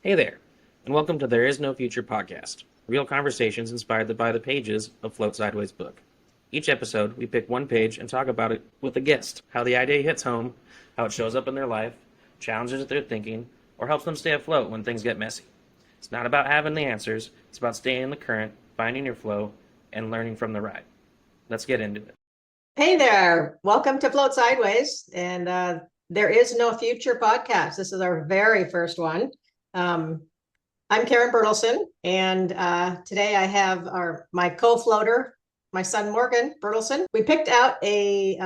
Hey there, and welcome to There Is No Future podcast, real conversations inspired by the pages of Float Sideways' book. Each episode, we pick one page and talk about it with a guest, how the idea hits home, how it shows up in their life, challenges their thinking, or helps them stay afloat when things get messy. It's not about having the answers, it's about staying in the current, finding your flow, and learning from the ride. Let's get into it. Hey there, welcome to Float Sideways, and There Is No Future podcast. This is our very first one. I'm Karin Bertelsen, and today I have my co-floater, my son Morgan Bertelsen. We picked out a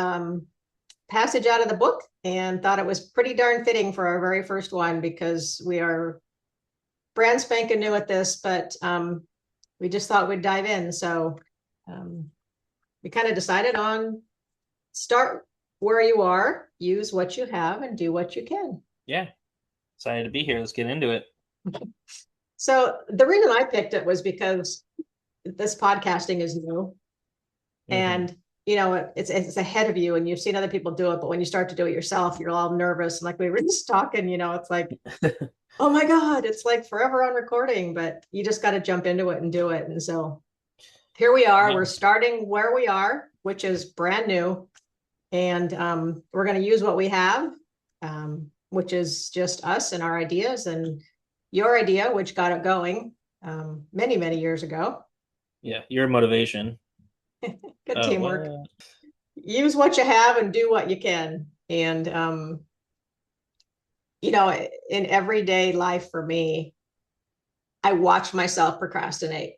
passage out of the book and thought it was pretty darn fitting for our very first one because we are brand spanking new at this, but we just thought we'd dive in. So we kind of decided on start where you are, use what you have, and do what you can. Yeah, excited to be here. Let's get into it. So the reason I picked it was because this podcasting is new, and it's ahead of you, and you've seen other people do it. But when you start to do it yourself, you're all nervous, and like we were just talking, it's like, oh my God, it's like forever on recording, but you just got to jump into it and do it. And so here we are. Yeah. We're starting where we are, which is brand new. And we're going to use what we have, which is just us and our ideas and your idea, which got it going many, many years ago. Yeah, your motivation. Good teamwork. Use what you have and do what you can. And, in everyday life for me, I watch myself procrastinate.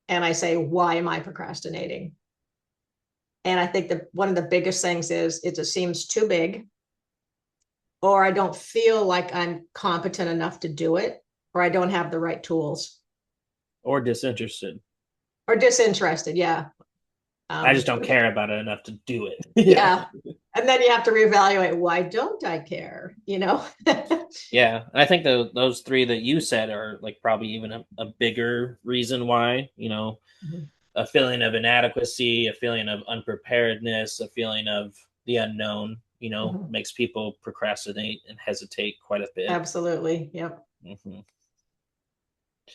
And I say, why am I procrastinating? And I think that one of the biggest things is it just seems too big, or I don't feel like I'm competent enough to do it, or I don't have the right tools. Or disinterested. Yeah. I just don't care about it enough to do it. Yeah. And then you have to reevaluate, why don't I care? Yeah. I think those three that you said are like probably even a bigger reason why, mm-hmm. A feeling of inadequacy, a feeling of unpreparedness, a feeling of the unknown, mm-hmm. makes people procrastinate and hesitate quite a bit. Absolutely. Yep. Mm-hmm.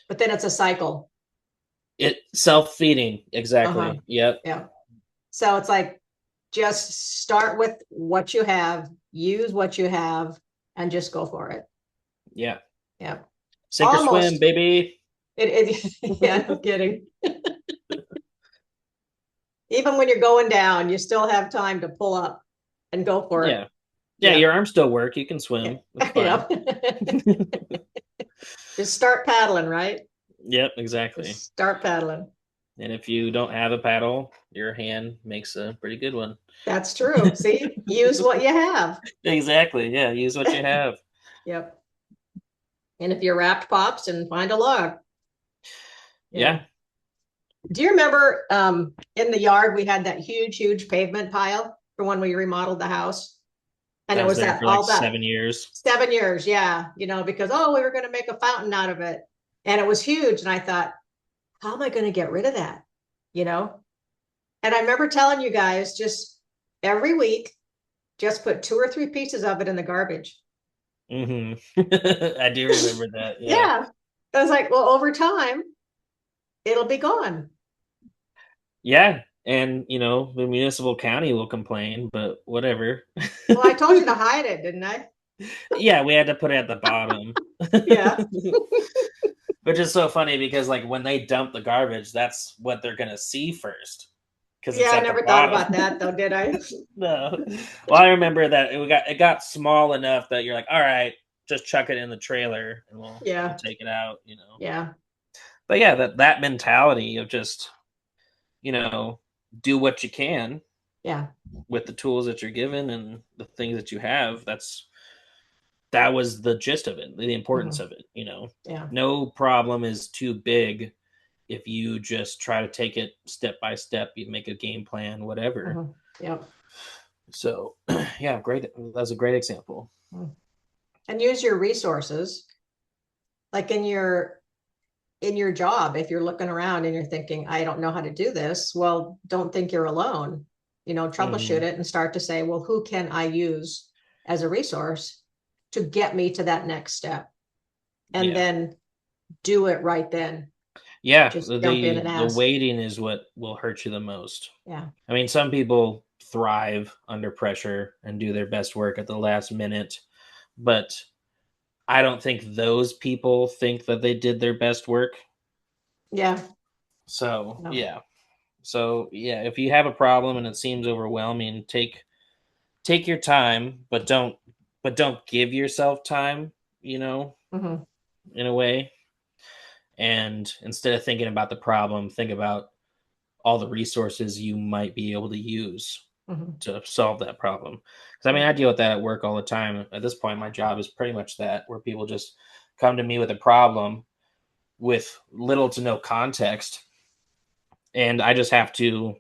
But then it's a cycle. Self-feeding. Exactly. Uh-huh. Yep. Yeah. So it's like, just start with what you have, use what you have, and just go for it. Yeah. Yeah. Sink or swim, baby. Yeah, no kidding. Even when you're going down, you still have time to pull up and go for it. Yeah, your arms still work. You can swim. Yeah. Just start paddling, right? Yep, exactly. Just start paddling. And if you don't have a paddle, your hand makes a pretty good one. That's true. See, use what you have. Exactly. Yeah, use what you have. Yep. And if you're wrapped, pops, and find a log. Yeah. Do you remember in the yard we had that huge pavement pile for when we remodeled the house? And it was there for all like 7 years. 7 years, yeah. Because we were going to make a fountain out of it, and it was huge. And I thought, how am I going to get rid of that? And I remember telling you guys, just every week, just put 2 or 3 pieces of it in the garbage. Mm-hmm. I do remember that. Yeah. I was like, well, over time, it'll be gone. Yeah. And, the municipal county will complain, but whatever. Well, I told you to hide it, didn't I? Yeah, we had to put it at the bottom. Yeah. Which is so funny because, like, when they dump the garbage, that's what they're going to see first. Yeah, I never thought about that, though, did I? No. Well, I remember that it got small enough that you're like, all right, just chuck it in the trailer and we'll take it out, Yeah. But yeah, that mentality of just, do what you can. Yeah. With the tools that you're given and the things that you have, that was the gist of it, the importance of it, Yeah. No problem is too big if you just try to take it step by step, you make a game plan, whatever. Yep. So, yeah, great. That's a great example. And use your resources, like in your job. If you're looking around and you're thinking, I don't know how to do this, well, don't think you're alone. Troubleshoot it and start to say, well, who can I use as a resource to get me to that next step? and then do it right then. Yeah, Just jump in and the ask. waiting is what will hurt you the most. Yeah. I mean, some people thrive under pressure and do their best work at the last minute, but I don't think those people think that they did their best work. Yeah. So, No. yeah. So, yeah, if you have a problem and it seems overwhelming, take your time, but don't give yourself time, you know, Mm-hmm. in a way. And instead of thinking about the problem, think about all the resources you might be able to use Mm-hmm. to solve that problem. Because I mean, I deal with that at work all the time. At this point, my job is pretty much that, where people just come to me with a problem with little to no context, and I just have to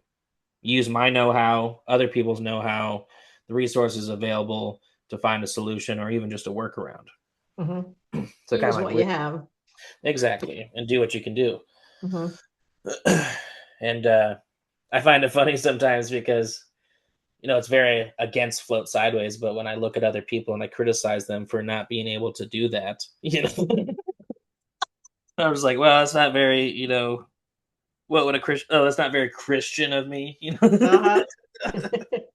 use my know-how, other people's know-how, the resources available to find a solution or even just a workaround. Mm-hmm. So kind Use of like what you have. exactly, and do what you can do. Mm-hmm. And I find it funny sometimes because it's very against float sideways, but when I look at other people and I criticize them for not being able to do that, I was like, well, that's not very, what would a Christian? Oh, that's not very Christian of me. Uh-huh.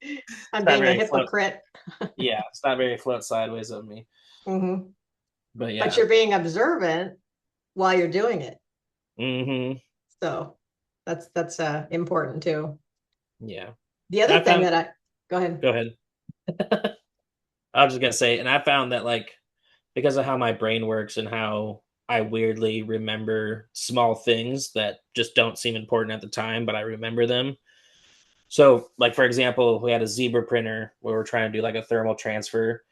It's I'm not being a very float. hypocrite. Yeah, it's not very float sideways of me. Mm-hmm. But But yeah, you're being observant while you're doing it. hmm So that's important too. yeah. The And other I thing found. that I go ahead. Go ahead. I was just gonna say, and I found that like because of how my brain works and how I weirdly remember small things that just don't seem important at the time, but I remember them. So, like for example, we had a zebra printer where we're trying to do like a thermal transfer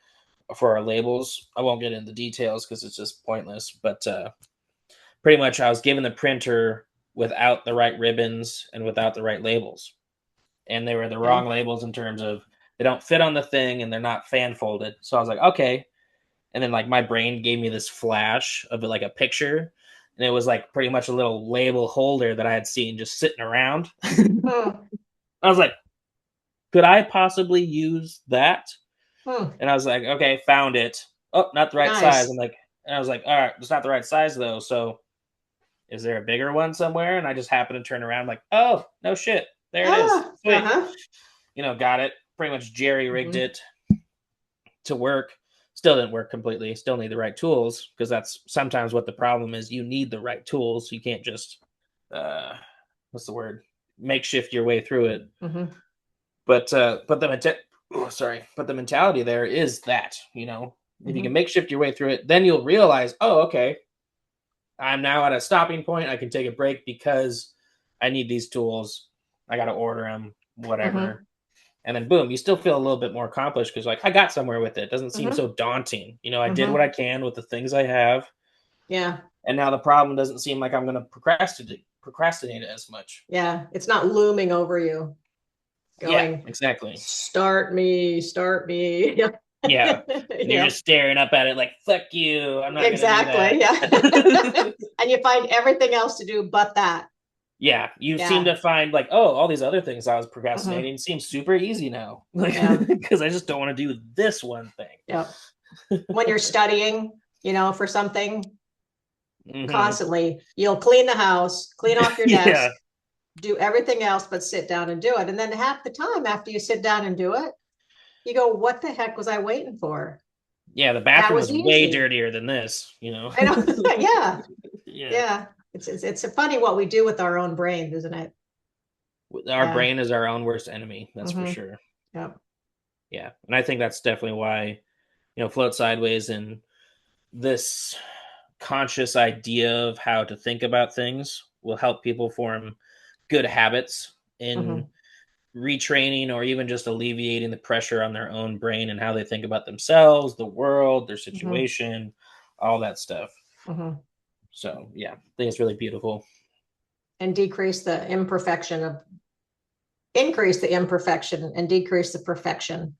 for our labels. I won't get into details because it's just pointless. But pretty much, I was given the printer without the right ribbons and without the right labels, and they were the Okay. wrong labels in terms of they don't fit on the thing and they're not fan folded. So I was like, okay. And then like my brain gave me this flash of like a picture, and it was like pretty much a little label holder that I had seen just sitting around. Hmm. I was like, could I possibly use that? Hmm. And I was like, okay, found it. Oh, not the right size. Nice. I'm like, and I was like, all right, it's not the right size though. So is there a bigger one somewhere? And I just happened to turn around, like, oh, no shit, there it is. Ah, Sweet. uh-huh. Got it. Pretty much jerry rigged Mm-hmm. it to work. Still didn't work completely. Still need the right tools because that's sometimes what the problem is. You need the right tools. You can't just uh, what's the word? Makeshift your way through it. Mm-hmm. But but the mentality there is that if you can Mm-hmm. makeshift your way through it, then you'll realize, oh, okay, I'm now at a stopping point. I can take a break because I need these tools. I got to order them, Mm-hmm. whatever. And then boom, you still feel a little bit more accomplished because like I got somewhere with it. It doesn't seem Mm-hmm. so daunting. I did what Mm-hmm. I can with the things I have, Yeah. and now the problem doesn't seem like I'm going to procrastinate it as much. Yeah. It's not looming over you, Yeah, going, exactly. start me. Yeah, and you're Yeah. just staring up at it like fuck you. I'm not going to do Exactly. Yeah. that. And you find everything else to do but that. Yeah, you seem Yeah. to find like, oh, all these other things I was Mm-hmm. procrastinating seem super easy now, like Yeah. because I just don't want to do this one Yeah. thing. When you're studying, for something hmm constantly, you'll clean the house, clean off your desk, Yeah, do everything else but sit down and do it. And then half the time after you sit down and do it, you go, what the heck was I waiting for? yeah. The That bathroom was was way easy. dirtier than this. I know. Yeah. Yeah, Yeah. It's funny what we do with our own brains, isn't it? our Yeah. brain is our own worst enemy. That's for Mm-hmm. sure. Yep. Yeah, and I think that's definitely why float sideways and this conscious idea of how to think about things will help people form good habits in Mm-hmm. retraining or even just alleviating the pressure on their own brain and how they think about themselves, the world, their Mm-hmm. situation, all that stuff. Mm-hmm. So, yeah, I think it's really beautiful. And increase the imperfection and decrease the perfection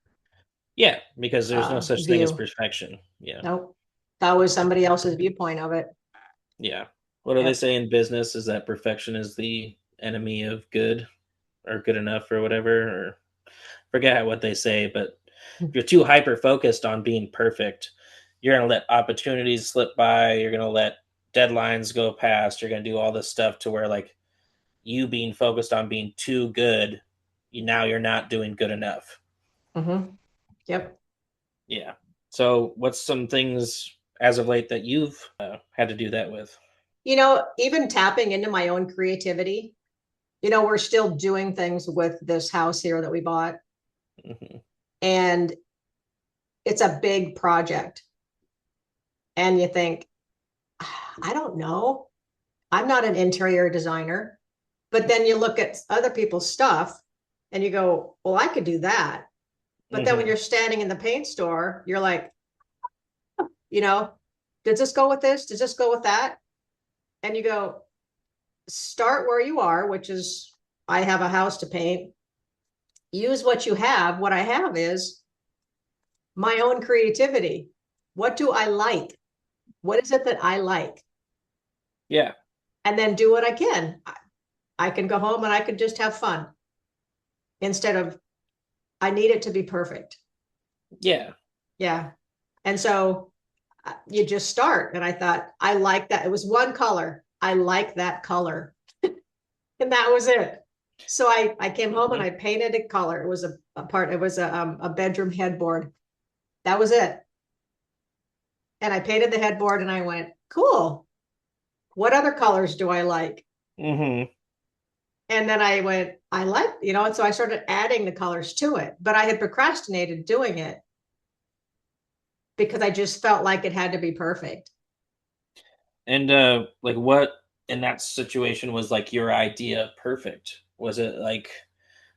Yeah, because there's no such thing as view. perfection. Yeah. Nope. It's always somebody else's viewpoint of it. Yeah. What do they Yep. say in business is that perfection is the enemy of good or good enough or whatever, or forget what they say, but if you're too hyper focused on being perfect, you're going to let opportunities slip by. You're going to let deadlines go past. You're going to do all this stuff to where like you being focused on being too good, now you're not doing good enough. Mm-hmm. Yep. Yeah. So what's some things as of late that you've had to do that with? Even tapping into my own creativity. We're still doing things with this house here that we bought, Mm-hmm. and it's a big project. And you think, I don't know. I'm not an interior designer. But then you look at other people's stuff and you go, well, I could do that. But then when you're standing in the paint store, you're like, does this go with this? Does this go with that? And you go, start where you are, which is I have a house to paint. Use what you have. What I have is my own creativity. What do I like? What is it that I like? Yeah. And then do what I can. I can go home and I can just have fun instead of I need it to be perfect. Yeah. Yeah. And so you just start. And I thought, I like that. It was one color. I like that color. And that was it. So I came home and I painted a color. It was a bedroom headboard. That was it. And I painted the headboard and I went, cool. What other colors do I like? Mm-hmm. And then I went, I like, and so I started adding the colors to it, but I had procrastinated doing it because I just felt like it had to be perfect. And like what in that situation was like your idea of perfect? Was it like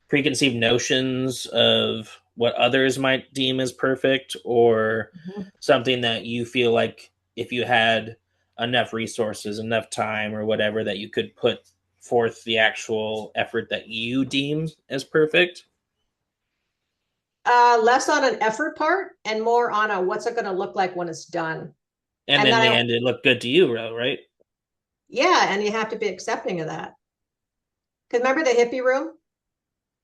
preconceived notions of what others might deem as perfect, or Mhm. something that you feel like if you had enough resources, enough time, or whatever, that you could put forth the actual effort that you deem as perfect? Less on an effort part and more on a what's it going to look like when it's done. And And in then the end, it looked good to you, right? yeah, and you have to be accepting of that. Because remember the hippie room?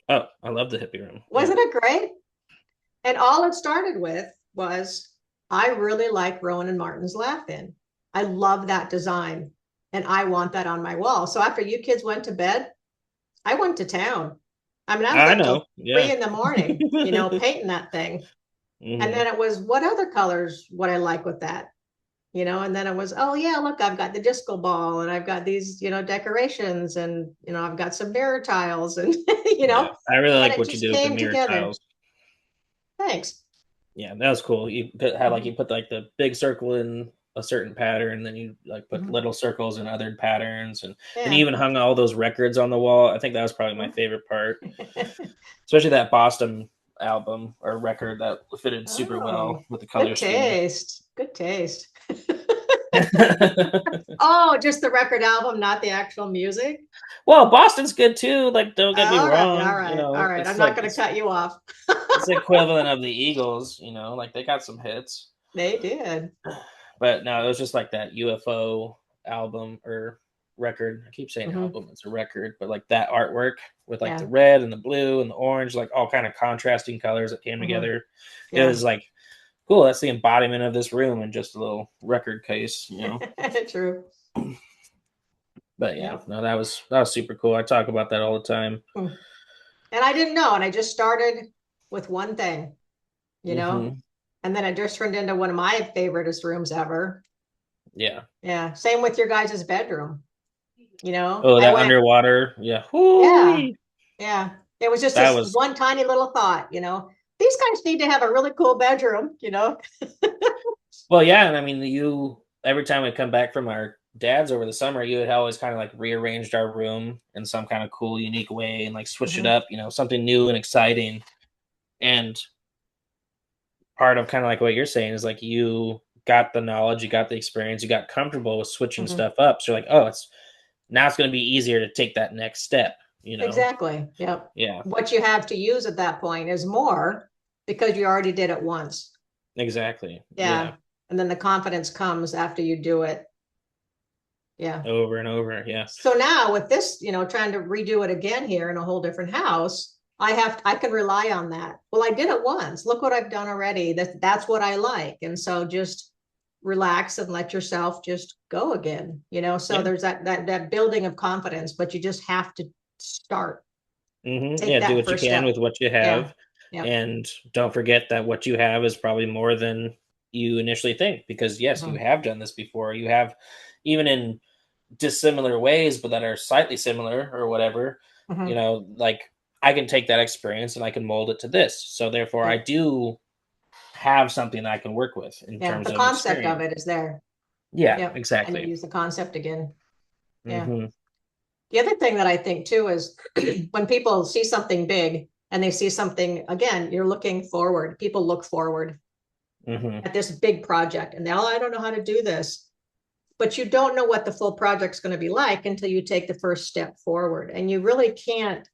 Oh, I love the hippie room. Yeah. Wasn't it great? And all it started with was I really like Rowan and Martin's Laugh In. I love that design and I want that on my wall. So after you kids went to bed, I went to town. I mean, I was I up till know. three Yeah. in the morning, painting that thing. And Hmm. then it was what other colors would I like with that? And then it was, oh yeah, look, I've got the disco ball and I've got these, decorations and I've got some mirror tiles and Yeah. I really and like it what you just did with the came mirror together. tiles. Thanks. Yeah, that was cool. You put like the big circle in a certain pattern, and then you like put Mhm. little circles in other patterns, and then you Yeah. even hung all those records on the wall. I think that was probably my Mhm. favorite part, especially that Boston album or record that fitted super well Oh, with the color good scheme. taste. Good taste. Oh, just the record album, not the actual music. Well, Boston's good too. Like, don't get me All right, all wrong. right, all right. I'm It's not like going to cut you off. it's the equivalent of the Eagles. Like they got some hits. They did. But no, it was just like that UFO album or record. I keep saying Hmm. album, it's a record, but like that artwork with like the Yeah. red and the blue and the orange, like all kind of contrasting colors that came Hmm. together. It Yeah. was like cool. That's the embodiment of this room in just a little record case. True. But yeah, Yep. no, that was super cool. I talk about that all the time. Mm. And I didn't know. And I just started with one thing, you know, Hmm. and then it just turned into one of my favoriteest rooms ever. Yeah. Yeah. Same with your guys' bedroom. Oh, I that went, underwater. Yeah. yeah, Whoo-wee. yeah. It was just That this was one tiny little thought, these guys need to have a really cool bedroom. Well, yeah, and I mean, you every time we come back from our dads over the summer, you had always kind of like rearranged our room in some kind of cool, unique way, and like switch it Hmm. up, something new and exciting. And part of kind of like what you're saying is like you got the knowledge, you got the experience, you got comfortable with switching Hmm. stuff up. So you're like, oh, it's going to be easier to take that next step. Exactly. Yep. Yeah, What you have to use at that point is more because you already did it once. exactly. Yeah, Yeah. And then the confidence comes after you do it. Yeah. over and over. Yeah. So now with this, trying to redo it again here in a whole different house, I can rely on that. Well, I did it once. Look what I've done already. That's what I like. And so just relax and let yourself just go again, so there's that building of confidence, but you just have to start, take Yeah, do that what you first can step. with what you Yeah. have, Yeah. and don't forget that what you have is probably more than you initially think. Because yes, you Mhm. have done this before. You have, even in dissimilar ways, but that are slightly similar or whatever. Mhm. Like I can take that experience and I can mold it to this. So therefore, I Yeah. do have something I can work with in Yeah. terms The of concept of experience. it is there. Yeah, Yep. And you exactly. use the concept again. Yeah. Hmm. The other thing that I think too is when people see something big and they see something, again, you're looking forward. People look forward Hmm. at this big project and now I don't know how to do this. But you don't know what the full project's going to be like until you take the first step forward. And you really can't,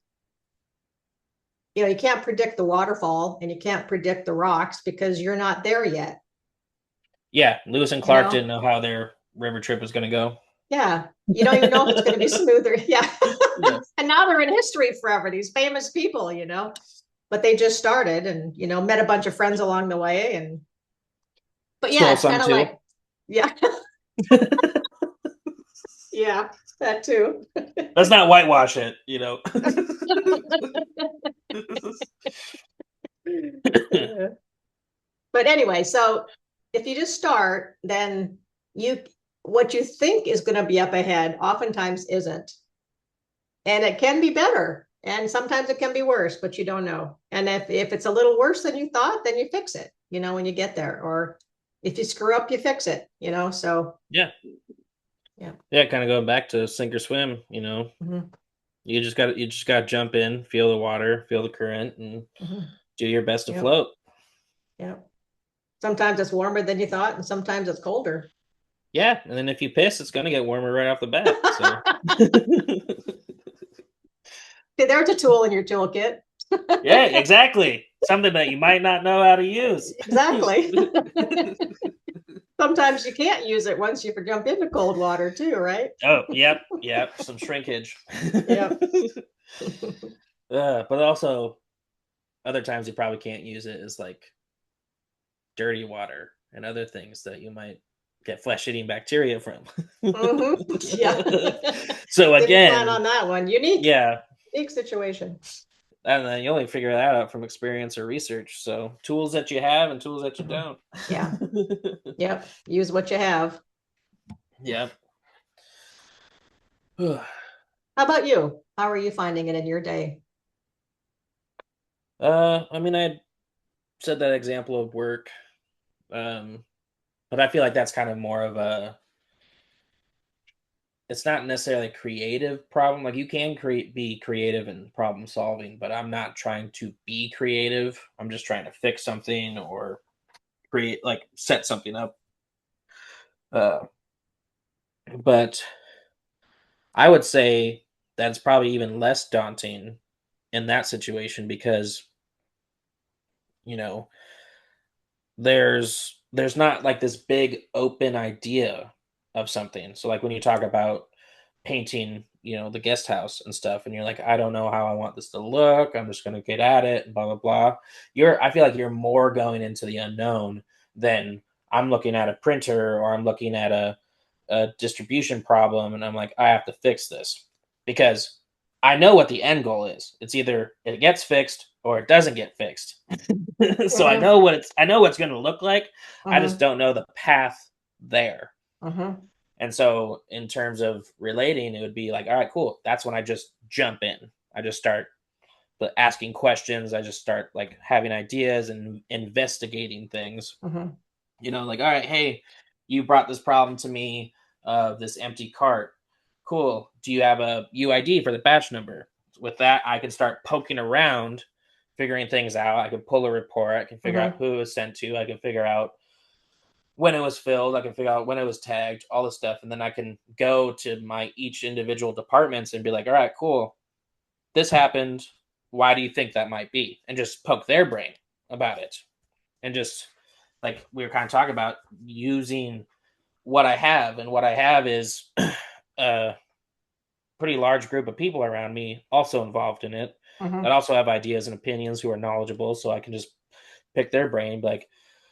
you can't predict the waterfall and you can't predict the rocks because you're not there yet. Yeah, Lewis and You Clark know, didn't know how their river trip was going to go. yeah, you don't even know if it's going to be smoother. Yeah. Yeah. And now they're in history forever, these famous people, but they just started and, met a bunch of friends along the way. And, but yeah, Stole it's some kind of too. like, yeah, yeah, that too. Let's not whitewash it. But anyway, so if you just start, then you what you think is going to be up ahead oftentimes isn't. And it can be better. And sometimes it can be worse, but you don't know. And if it's a little worse than you thought, then you fix it, when you get there. Or if you screw up, you fix it. So Yeah. yeah. Yeah, kind of going back to sink or swim. Hmm. You just got to jump in, feel the water, feel the current, and Hmm. do your best to Yep. float. Yep. Sometimes it's warmer than you thought, and sometimes it's colder. Yeah, and then if you piss, it's gonna get warmer right off the bat. So See, there's a tool in your toolkit. yeah, exactly. Something that you might not know how to use. Exactly. Sometimes you can't use it once you jump into cold water too, right? Oh, yep, some shrinkage. Yep. But also other times you probably can't use it is like dirty water and other things that you might get flesh-eating bacteria from. Hmm. Yeah. So Didn't plan again, on that one. Unique, yeah, unique situation. and then you only figure that out from experience or research. So tools that you have and tools that you Hmm. don't. Yeah. Yep. Use what you have. Yep. How about you? How are you finding it in your day? I mean, I said that example of work, um, but I feel like that's kind of more of a. It's not necessarily a creative problem. Like you can be creative in problem solving, but I'm not trying to be creative. I'm just trying to fix something or create, like set something up. Uh, but I would say that's probably even less daunting in that situation because you know there's not like this big open idea of something. So like when you talk about painting, the guest house and stuff, and you're like, I don't know how I want this to look. I'm just gonna get at it and blah blah blah. I feel like you're more going into the unknown than I'm looking at a printer or I'm looking at a distribution problem and I'm like, I have to fix this because I know what the end goal is. It's either it gets fixed or it doesn't get fixed. So I Hmm. know what's going to look like. I just Hmm. don't know the path there. Hmm. And so in terms of relating, it would be like, all right, cool. That's when I just jump in. I just start asking questions. I just start like having ideas and investigating things. Hmm. Like, all right, hey, you brought this problem to me, this empty cart. Cool. Do you have a UID for the batch number? With that, I can start poking around, figuring things out. I can pull a report. I can figure out Hmm. who it was sent to. I can figure out when it was filled. I can figure out when it was tagged, all this stuff. And then I can go to my each individual departments and be like, all right, cool. This happened. Why do you think that might be? And just poke their brain about it. And just like we were kind of talking about using what I have. And what I have is a pretty large group of people around me also involved in it that Hmm. also have ideas and opinions who are knowledgeable. So I can just pick their brain, like,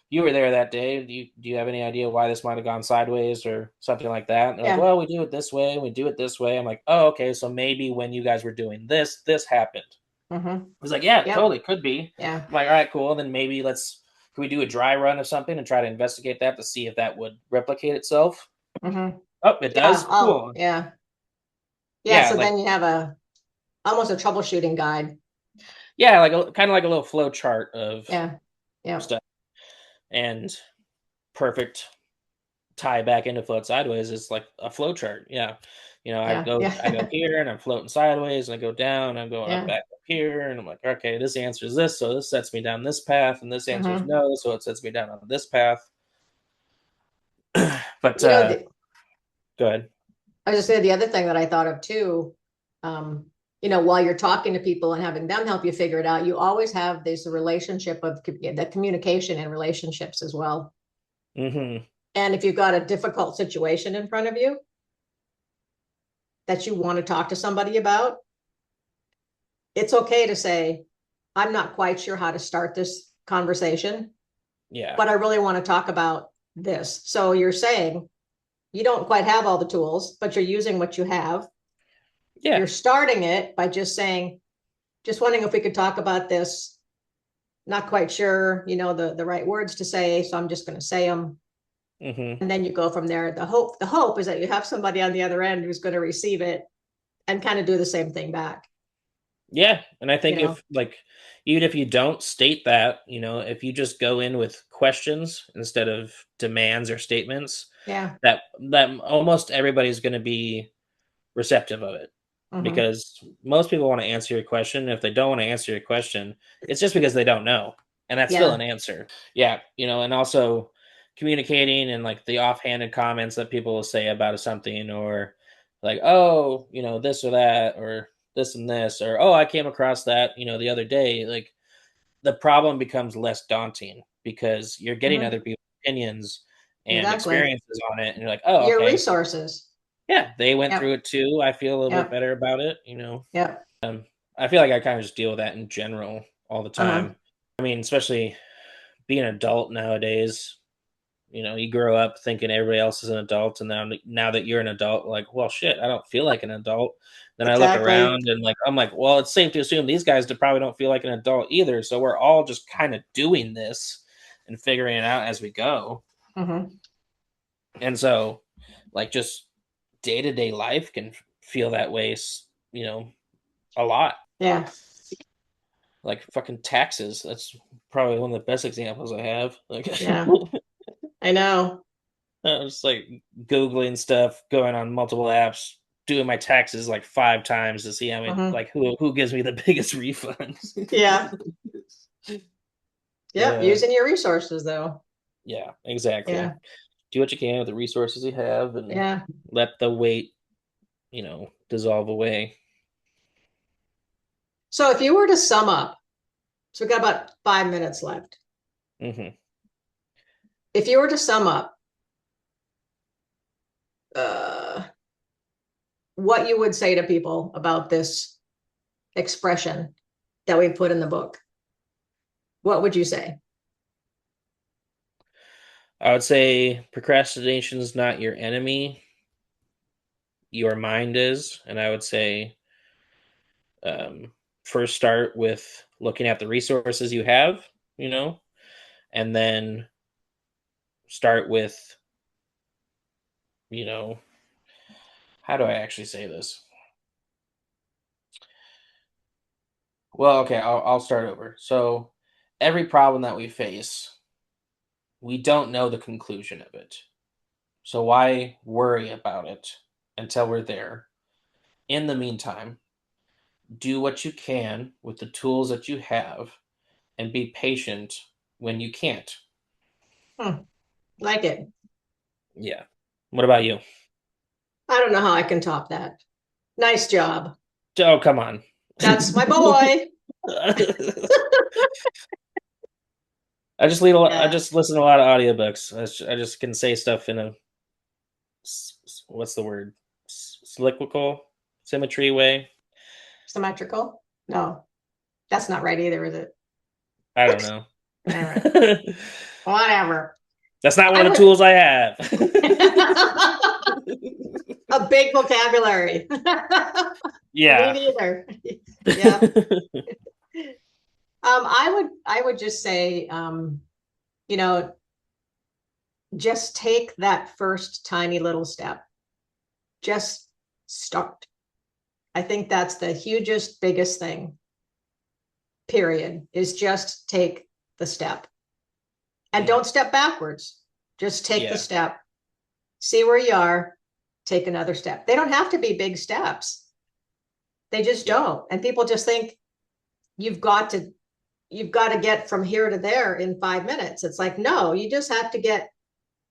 you were there that day. Do you have any idea why this might have gone sideways or something like that? And they're like, Yeah. well, we do it this way, we do it this way. I'm like, oh, okay, so maybe when you guys were doing this, this happened. Mm-hmm. I was like, yeah, Yep. totally could be. Yeah. I'm like, all right, cool. Then maybe can we do a dry run of something and try to investigate that to see if that would replicate itself? Mm-hmm. Oh, it Yeah. does. Oh, Cool. yeah. Yeah. Yeah, So like then you have almost a troubleshooting guide. yeah, like kind of like a little flow chart of Yeah. Yeah. stuff. And perfect tie back into float sideways is like a flow chart. Yeah. Yeah. I go Yeah. here and I'm floating sideways and I go down, I'm going up Yeah. back up here, and I'm like, okay, this answers this, so this sets me down this path, and this answers Mm-hmm. no, so it sets me down on this path. But You know, the, go ahead. I was just saying the other thing that I thought of too, um, while you're talking to people and having them help you figure it out, you always have this relationship of the communication and relationships as well. Mm-hmm. And if you've got a difficult situation in front of you that you want to talk to somebody about, it's okay to say, I'm not quite sure how to start this conversation, Yeah. but I really want to talk about this. So you're saying you don't quite have all the tools, but you're using what you have. Yeah. You're starting it by just saying, just wondering if we could talk about this. Not quite sure, the right words to say, so I'm just going to say them. Mm-hmm. And then you go from there. The hope is that you have somebody on the other end who's going to receive it and kind of do the same thing back. Yeah. And I You think know, if like even if you don't state that, if you just go in with questions instead of demands or statements, yeah. that almost everybody's going to be receptive of it, Mm-hmm. because most people want to answer your question. If they don't want to answer your question, it's just because they don't know, and that's still Yeah. an answer. Yeah, and also communicating and like the offhanded comments that people will say about something, or like, oh, this or that, or this and this, or oh, I came across that, the other day. Like the problem becomes less daunting because you're getting Mm-hmm. other people's opinions and Exactly. experiences on it, and you're like, oh, Your okay, so resources. yeah, they went through Yep. it too. I feel a little bit Yep. better about it. Yep. I feel like I kind of just deal with that in general all the Uh-huh. time. I mean, especially being an adult nowadays. You grow up thinking everybody else is an adult, and now that you're an adult, like, well, shit, I don't feel like an adult. Then I look Exactly. around and like I'm like, well, it's safe to assume these guys probably don't feel like an adult either. So we're all just kind of doing this and figuring it out as we go. Mm-hmm. And so, like, just day to day life can feel that way, a lot. Yeah. Like fucking taxes. That's probably one of the best examples I have. Like, Yeah. I know. I was like Googling stuff, going on multiple apps, doing my taxes like 5 times to see Mm-hmm. who gives me the biggest refunds. Yeah. Yep. uh, Using your resources though. yeah, exactly. Yeah. Do what you can with the resources you have, and Yeah. let the weight, dissolve away. So if you were to sum up, so we've got about 5 minutes left. Hmm. If you were to sum up uh, what you would say to people about this expression that we put in the book, what would you say? I would say procrastination is not your enemy. Your mind is, and I would say um, first start with looking at the resources you have, you know, and then start with, you know, how do I actually say this? Well, okay, I'll start over. So, every problem that we face, we don't know the conclusion of it. So, why worry about it until we're there? In the meantime, do what you can with the tools that you have and be patient when you can't. Like it. Yeah. What about you? I don't know how I can top that. Nice job. Oh, come on. That's my boy. I Yeah. just listen to a lot of audiobooks. I just can say stuff in a what's the word? Cyclical symmetry way. Symmetrical? No, that's not right either, is it? I don't know. All right. Whatever. That's not I one of the would tools I have. a big vocabulary. Me Yeah. neither. Yeah. I would just say, you know, just take that first tiny little step. Just start. I think that's the hugest, biggest thing, period, is just take the step. And Yeah. don't step backwards. Just take the Yeah. step. See where you are. Take another step. They don't have to be big steps. They just Yeah. don't. And people just think you've got to get from here to there in 5 minutes. It's like, no, you just have to get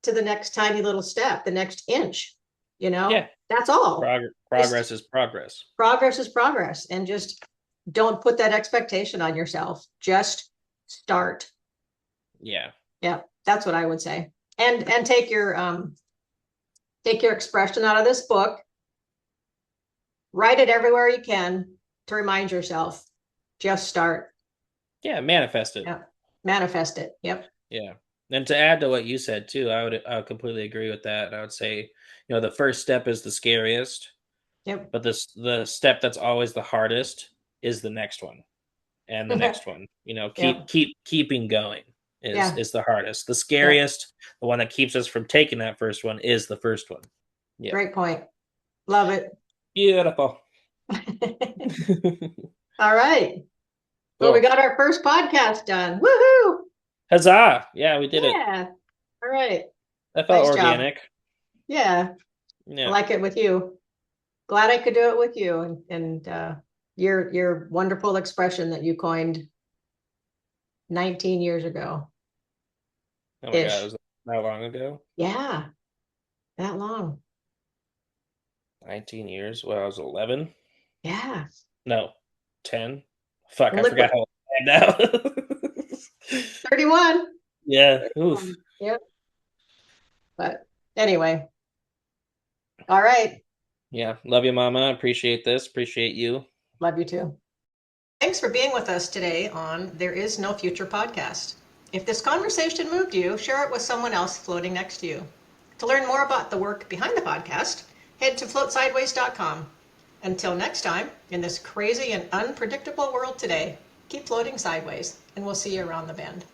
to the next tiny little step, the next inch, Yeah. that's all. Progress is progress. Progress is progress. And just don't put that expectation on yourself. Just start. Yeah. Yeah, that's what I would say. And take your expression out of this book, write it everywhere you can to remind yourself. Just start. Yeah. Manifest it. Yeah. Manifest it. Yep. Yeah. And to add to what you said too, I would completely agree with that. I would say, the first step is the scariest, Yep. but the step that's always the hardest is the next one. And the next one. Yep. Keeping going Yeah. is the hardest. The Yeah. scariest, the one that keeps us from taking that first one is the first one. Yeah. Great point. Love it. Beautiful. All right. Well, we Cool. got our first podcast done. Woohoo! Huzzah. Yeah, we did it. Yeah. All right. That felt Nice job. organic. Yeah. I Yeah. like it with you. Glad I could do it with you and your wonderful expression that you coined 19 years ago. Oh my God, Ish. it was that long ago? Yeah. That long. 19 years? Well, I was 11? Yeah. No, 10. Fuck, And I look forgot what how old I am now. 31. Yeah, oof. Yep. But anyway. All right. Yeah, love you, Mama. Appreciate this. Appreciate you. Love you too. Thanks for being with us today on There Is No Future podcast. If this conversation moved you, share it with someone else floating next to you. To learn more about the work behind the podcast, head to floatsideways.com. Until next time, in this crazy and unpredictable world today, keep floating sideways, and we'll see you around the bend.